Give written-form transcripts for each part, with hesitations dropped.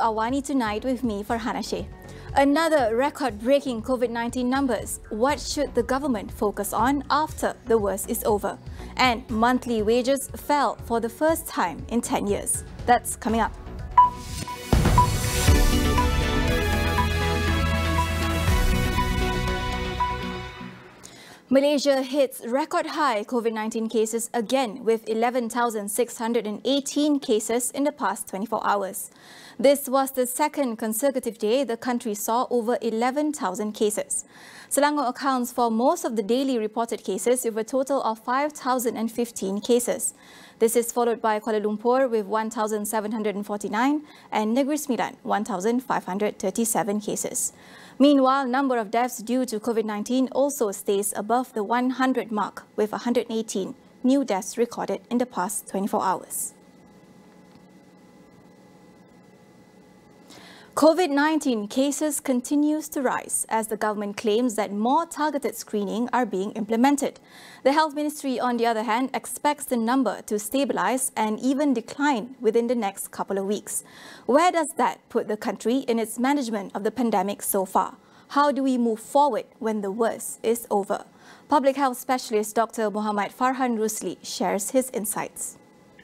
AWANI tonight with me, Farhana Sheikh. Another record-breaking COVID-19 numbers. What should the government focus on after the worst is over? And monthly wages fell for the first time in 10 years. That's coming up. Malaysia hits record-high COVID-19 cases again with 11,618 cases in the past 24 hours. This was the second consecutive day the country saw over 11,000 cases. Selangor accounts for most of the daily reported cases with a total of 5,015 cases. This is followed by Kuala Lumpur with 1,749 and Negeri Sembilan 1,537 cases. Meanwhile, number of deaths due to COVID-19 also stays above the 100 mark with 118 new deaths recorded in the past 24 hours. COVID-19 cases continues to rise as the government claims that more targeted screening are being implemented. The Health Ministry, on the other hand, expects the number to stabilize and even decline within the next couple of weeks. Where does that put the country in its management of the pandemic so far? How do we move forward when the worst is over? Public health specialist Dr. Muhammad Farhan Rusli shares his insights.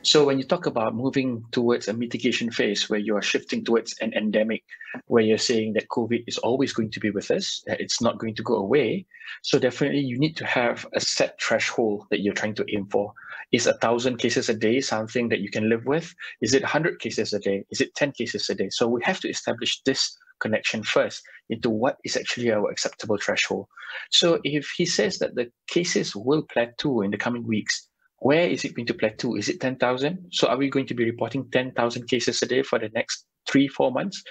So when you talk about moving towards a mitigation phase where you are shifting towards an endemic, where you're saying that COVID is always going to be with us, that it's not going to go away, so definitely you need to have a set threshold that you're trying to aim for. Is 1,000 cases a day something that you can live with? Is it 100 cases a day? Is it 10 cases a day? So we have to establish this connection first into what is actually our acceptable threshold. So if he says that the cases will plateau in the coming weeks, where is it going to plateau? Is it 10,000? So are we going to be reporting 10,000 cases a day for the next 3-4 months?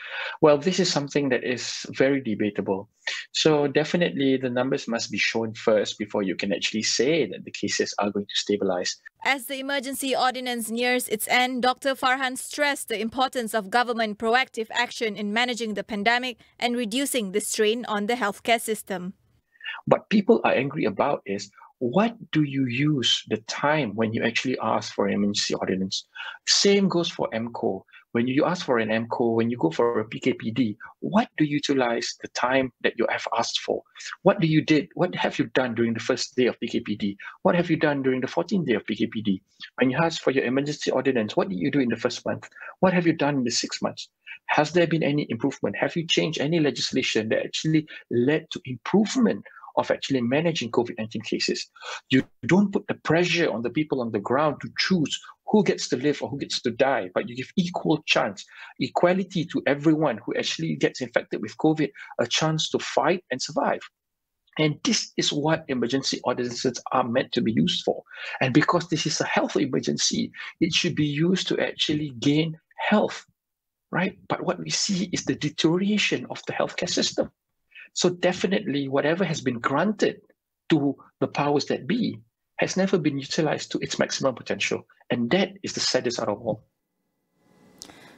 Well, this is something that is very debatable. So definitely the numbers must be shown first before you can actually say that the cases are going to stabilize. As the emergency ordinance nears its end, Dr. Farhan stressed the importance of government proactive action in managing the pandemic and reducing the strain on the healthcare system. What people are angry about is, what do you use the time when you actually ask for an emergency ordinance? Same goes for MCO. When you ask for an MCO, when you go for a PKPD, what do you utilize the time that you have asked for? What have you done during the first day of PKPD? What have you done during the 14th day of PKPD? When you ask for your emergency ordinance, what did you do in the first month? What have you done in the 6 months? Has there been any improvement? Have you changed any legislation that actually led to improvement of actually managing COVID-19 cases? You don't put the pressure on the people on the ground to choose who gets to live or who gets to die, but you give equal chance, equality to everyone who actually gets infected with COVID, a chance to fight and survive. And this is what emergency ordinances are meant to be used for. And because this is a health emergency, it should be used to actually gain health, right? But what we see is the deterioration of the healthcare system. So definitely whatever has been granted to the powers that be has never been utilized to its maximum potential. And that is the saddest out of all.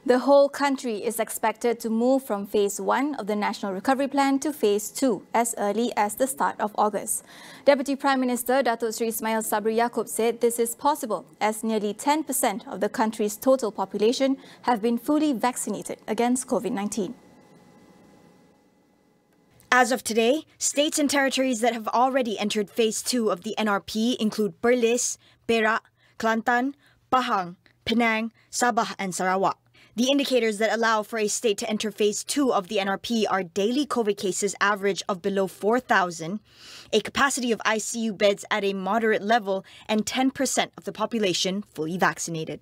The whole country is expected to move from Phase 1 of the National Recovery Plan to Phase 2 as early as the start of August. Deputy Prime Minister Datuk Seri Ismail Sabri Yaakob said this is possible as nearly 10% of the country's total population have been fully vaccinated against COVID-19. As of today, states and territories that have already entered Phase 2 of the NRP include Perlis, Perak, Kelantan, Pahang, Penang, Sabah and Sarawak. The indicators that allow for a state to enter Phase 2 of the NRP are daily COVID cases average of below 4,000, a capacity of ICU beds at a moderate level, and 10% of the population fully vaccinated.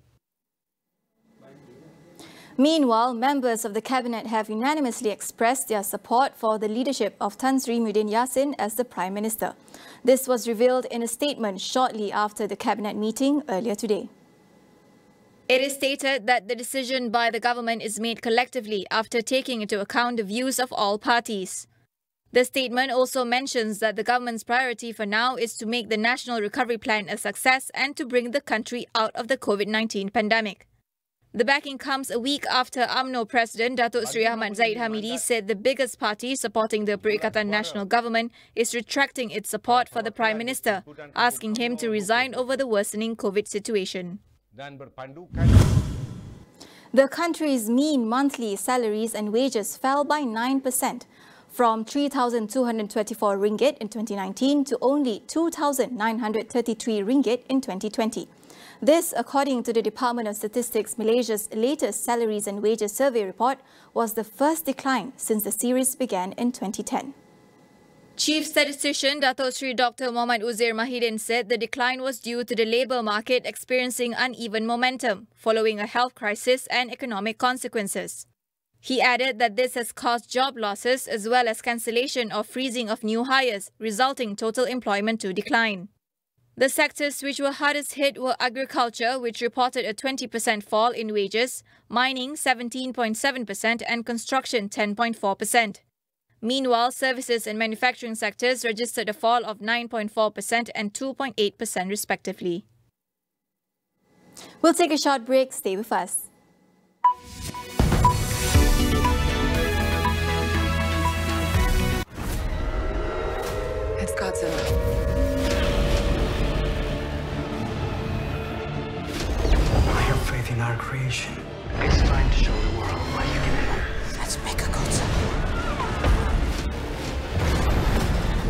Meanwhile, members of the cabinet have unanimously expressed their support for the leadership of Tan Sri Muhyiddin Yassin as the Prime Minister. This was revealed in a statement shortly after the cabinet meeting earlier today. It is stated that the decision by the government is made collectively after taking into account the views of all parties. The statement also mentions that the government's priority for now is to make the National Recovery Plan a success and to bring the country out of the COVID-19 pandemic. The backing comes a week after UMNO President Datuk Seri Ahmad Zahid Hamidi said the biggest party supporting the Perikatan Nasional Government is retracting its support for the Prime Minister, asking him to resign over the worsening COVID situation. The country's mean monthly salaries and wages fell by 9%, from 3,224 ringgit in 2019 to only 2,933 ringgit in 2020. This, according to the Department of Statistics Malaysia's latest Salaries and Wages Survey report, was the first decline since the series began in 2010. Chief Statistician Dato Sri Dr. Muhammad Uzair Mahidin said the decline was due to the labour market experiencing uneven momentum following a health crisis and economic consequences. He added that this has caused job losses as well as cancellation or freezing of new hires, resulting total employment to decline. The sectors which were hardest hit were agriculture, which reported a 20% fall in wages, mining 17.7% and construction 10.4%. Meanwhile, services and manufacturing sectors registered a fall of 9.4% and 2.8% respectively. We'll take a short break. Stay with us. It's Godzilla. I have faith in our creation. It's time to show the world what you can have. Let's make a Godzilla.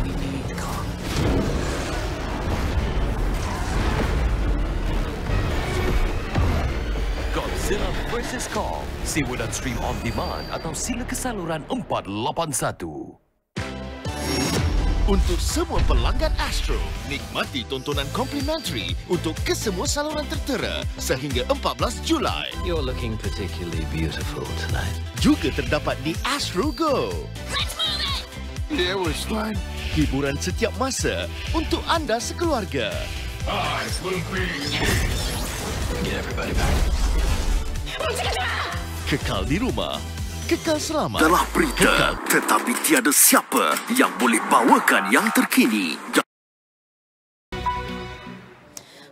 We need Kong. Godzilla vs. Kong. Sewa dan stream on demand atau sila ke saluran 481. Untuk semua pelanggan Astro, nikmati tontonan komplimentari untuk kesemua saluran tertera sehingga 14 Julai. You're looking particularly beautiful tonight. Juga terdapat di Astro Go. Let's move it! Yeah, was fun. Hiburan setiap masa untuk anda sekeluarga. Get everybody back. Kekal di rumah. Kekal selamat. Telah berita, tetapi tiada siapa yang boleh bawakan yang terkini.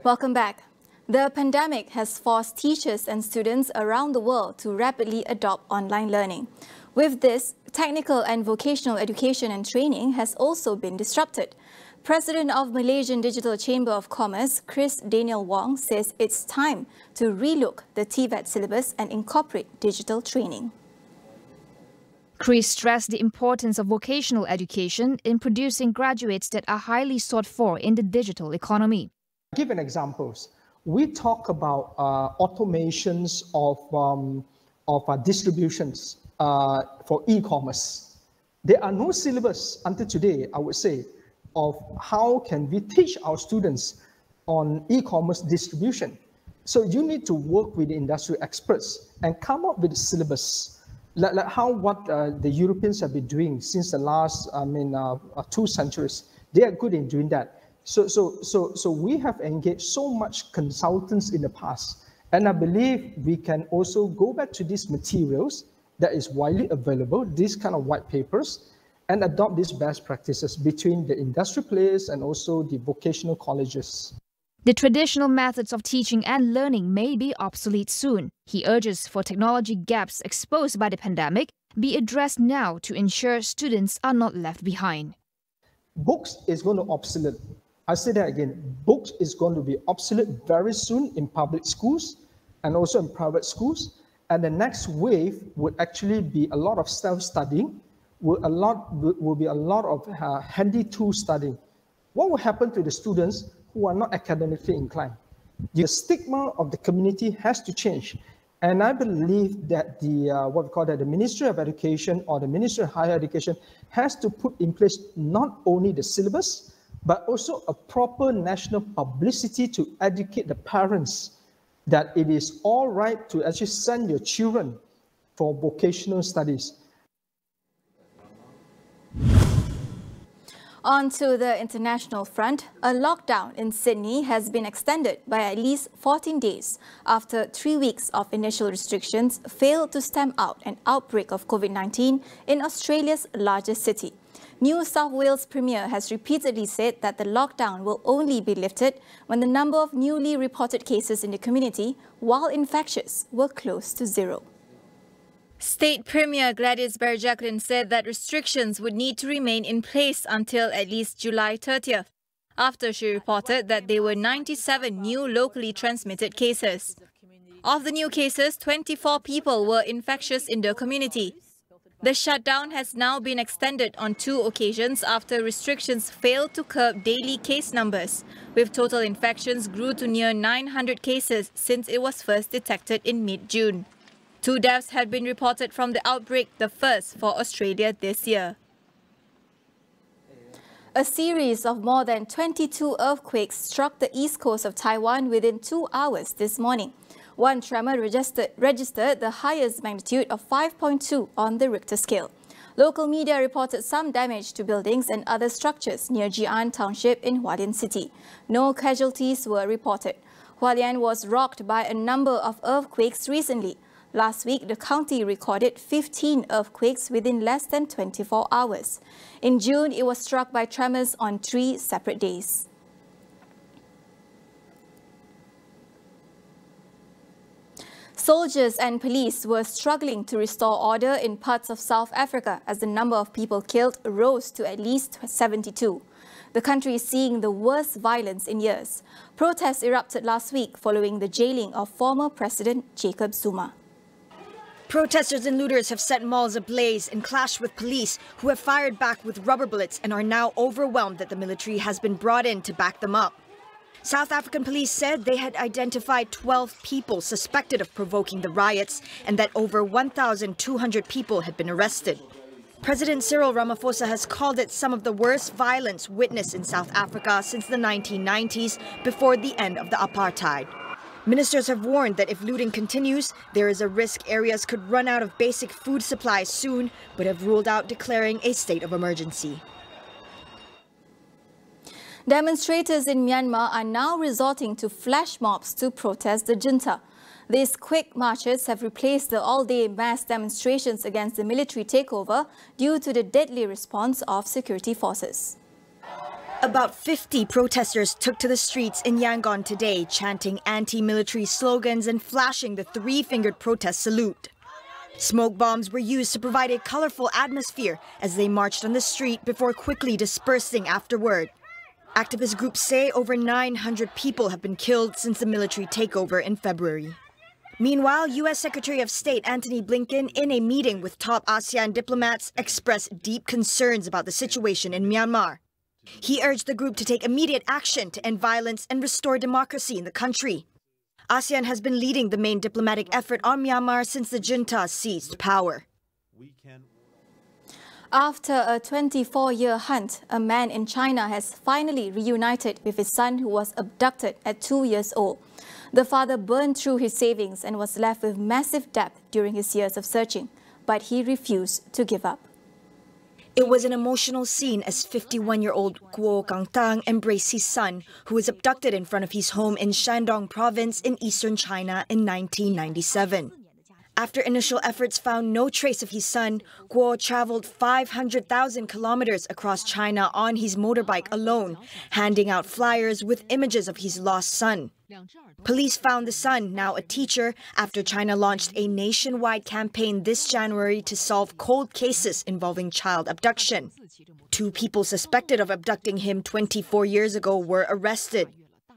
Welcome back. The pandemic has forced teachers and students around the world to rapidly adopt online learning. With this, technical and vocational education and training has also been disrupted. President of Malaysian Digital Chamber of Commerce, Chris Daniel Wong, says it's time to relook the TVET syllabus and incorporate digital training. Chris stressed the importance of vocational education in producing graduates that are highly sought for in the digital economy. Give an examples. We talk about automations of distributions for e-commerce. There are no syllabus until today, I would say, of how can we teach our students on e-commerce distribution. So you need to work with the industry experts and come up with a syllabus. Like what the Europeans have been doing since the last, 2 centuries. They are good in doing that. So we have engaged so much consultants in the past, and I believe we can also go back to these materials that is widely available, these kind of white papers, and adopt these best practices between the industry players and also the vocational colleges. The traditional methods of teaching and learning may be obsolete soon. He urges for technology gaps exposed by the pandemic be addressed now to ensure students are not left behind. Books is going to obsolete. I say that again. Books is going to be obsolete very soon in public schools and also in private schools. And the next wave would actually be a lot of self-studying, will be a lot of handy tool studying. What will happen to the students who are not academically inclined? The stigma of the community has to change. And I believe that the Ministry of Education or the Ministry of Higher Education has to put in place not only the syllabus, but also a proper national publicity to educate the parents that it is all right to actually send your children for vocational studies. On to the international front, a lockdown in Sydney has been extended by at least 14 days after 3 weeks of initial restrictions failed to stamp out an outbreak of COVID-19 in Australia's largest city. New South Wales Premier has repeatedly said that the lockdown will only be lifted when the number of newly reported cases in the community, while infectious, were close to zero. State Premier Gladys Berejiklian said that restrictions would need to remain in place until at least July 30th, after she reported that there were 97 new locally transmitted cases. Of the new cases, 24 people were infectious in the community. The shutdown has now been extended on 2 occasions after restrictions failed to curb daily case numbers, with total infections grew to near 900 cases since it was first detected in mid-June. 2 deaths had been reported from the outbreak, the first for Australia this year. A series of more than 22 earthquakes struck the east coast of Taiwan within 2 hours this morning. One tremor registered the highest magnitude of 5.2 on the Richter scale. Local media reported some damage to buildings and other structures near Jian Township in Hualien City. No casualties were reported. Hualien was rocked by a number of earthquakes recently. Last week, the county recorded 15 earthquakes within less than 24 hours. In June, it was struck by tremors on 3 separate days. Soldiers and police were struggling to restore order in parts of South Africa as the number of people killed rose to at least 72. The country is seeing the worst violence in years. Protests erupted last week following the jailing of former President Jacob Zuma. Protesters and looters have set malls ablaze and clashed with police, who have fired back with rubber bullets and are now overwhelmed that the military has been brought in to back them up. South African police said they had identified 12 people suspected of provoking the riots and that over 1,200 people had been arrested. President Cyril Ramaphosa has called it some of the worst violence witnessed in South Africa since the 1990s, before the end of the apartheid. Ministers have warned that if looting continues, there is a risk areas could run out of basic food supplies soon, but have ruled out declaring a state of emergency. Demonstrators in Myanmar are now resorting to flash mobs to protest the junta. These quick marches have replaced the all-day mass demonstrations against the military takeover due to the deadly response of security forces. About 50 protesters took to the streets in Yangon today, chanting anti-military slogans and flashing the 3-fingered protest salute. Smoke bombs were used to provide a colorful atmosphere as they marched on the street before quickly dispersing afterward. Activist groups say over 900 people have been killed since the military takeover in February. Meanwhile, U.S. Secretary of State Antony Blinken, in a meeting with top ASEAN diplomats, expressed deep concerns about the situation in Myanmar. He urged the group to take immediate action to end violence and restore democracy in the country. ASEAN has been leading the main diplomatic effort on Myanmar since the junta seized power. After a 24-year hunt, a man in China has finally reunited with his son who was abducted at 2 years old. The father burned through his savings and was left with massive debt during his years of searching, but he refused to give up. It was an emotional scene as 51-year-old Guo Gangtang embraced his son, who was abducted in front of his home in Shandong province in eastern China in 1997. After initial efforts found no trace of his son, Guo traveled 500,000 kilometers across China on his motorbike alone, handing out flyers with images of his lost son. Police found the son, now a teacher, after China launched a nationwide campaign this January to solve cold cases involving child abduction. 2 people suspected of abducting him 24 years ago were arrested.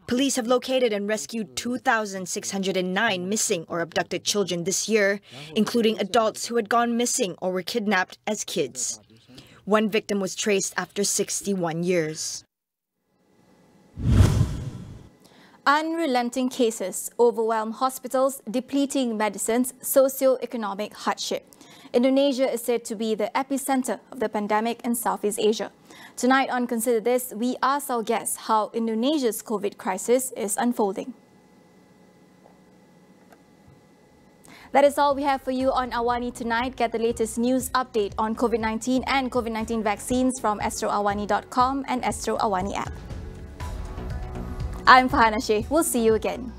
Police have located and rescued 2,609 missing or abducted children this year, including adults who had gone missing or were kidnapped as kids. 1 victim was traced after 61 years. Unrelenting cases overwhelm hospitals, depleting medicines, socio-economic hardship. Indonesia is said to be the epicenter of the pandemic in Southeast Asia. Tonight on Consider This, we ask our guests how Indonesia's COVID crisis is unfolding. That is all we have for you on AWANI tonight. Get the latest news update on COVID-19 and COVID-19 vaccines from astroawani.com and Astro AWANI app. I'm Farhana Sheikh. We'll see you again.